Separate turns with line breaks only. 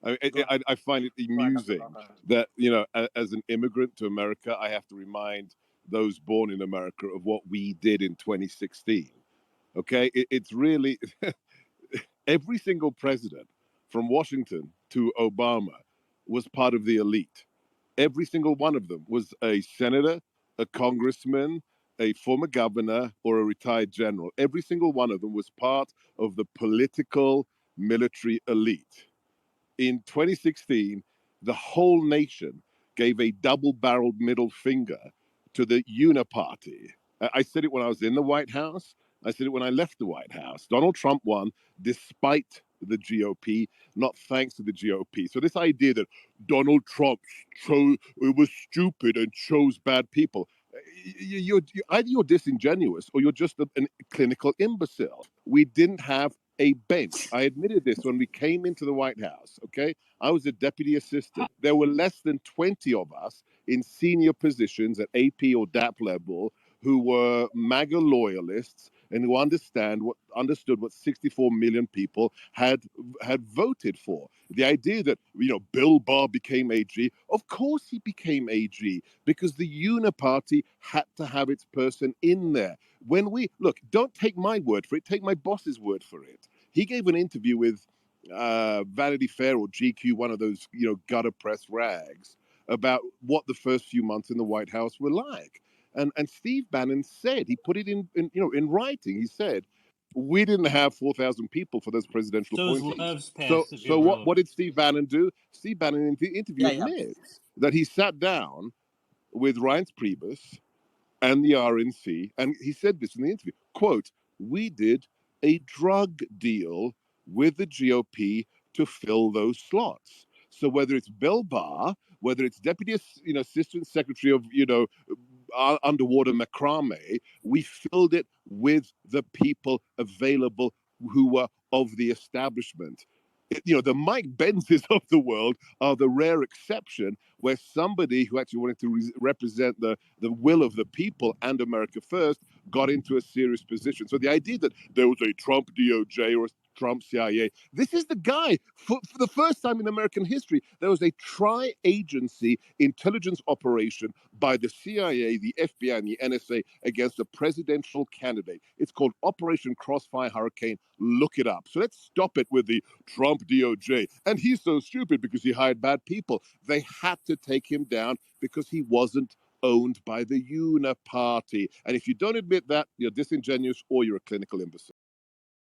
I find it amusing that, as an immigrant to America, I have to remind those born in America of what we did in 2016. Okay, it's really every single president from Washington to Obama was part of the elite. Every single one of them was a senator, a congressman, a former governor, or a retired general. Every single one of them was part of the political military elite. In 2016, the whole nation gave a double-barreled middle finger to the Uniparty. I said it when I was in the White House. I said it when I left the White House. Donald Trump won despite the GOP, not thanks to the GOP. So this idea that Donald Trump was stupid and chose bad people, either you're disingenuous or you're just a clinical imbecile. We didn't have a bench. I admitted this when we came into the White House, okay? I was a deputy assistant. There were less than 20 of us in senior positions at AP or DAP level who were MAGA loyalists and who understood what 64 million people had voted for. The idea that, Bill Barr became AG, of course he became AG, because the Uniparty had to have its person in there. Don't take my word for it, take my boss's word for it. He gave an interview with Vanity Fair or GQ, one of those, gutter press rags, about what the first few months in the White House were like. And Steve Bannon said, he put it in writing. He said, we didn't have 4,000 people for those presidential appointees. So what did Steve Bannon do? Steve Bannon in the interview admits that he sat down with Reince Priebus and the RNC, and he said this in the interview, quote, we did a drug deal with the GOP to fill those slots. So whether it's Bill Barr, whether it's Deputy, Assistant Secretary of, Underwater Macrame, we filled it with the people available who were of the establishment. The Mike Benzes of the world are the rare exception where somebody who actually wanted to represent the will of the people and America first got into a serious position. So the idea that there was a Trump DOJ or a Trump CIA, this is the guy. For the first time in American history, there was a tri-agency intelligence operation by the CIA, the FBI, and the NSA against a presidential candidate. It's called Operation Crossfire Hurricane. Look it up. So let's stop it with the Trump DOJ. And he's so stupid because he hired bad people. They had to take him down because he wasn't owned by the Uniparty. And if you don't admit that, you're disingenuous or you're a clinical imbecile.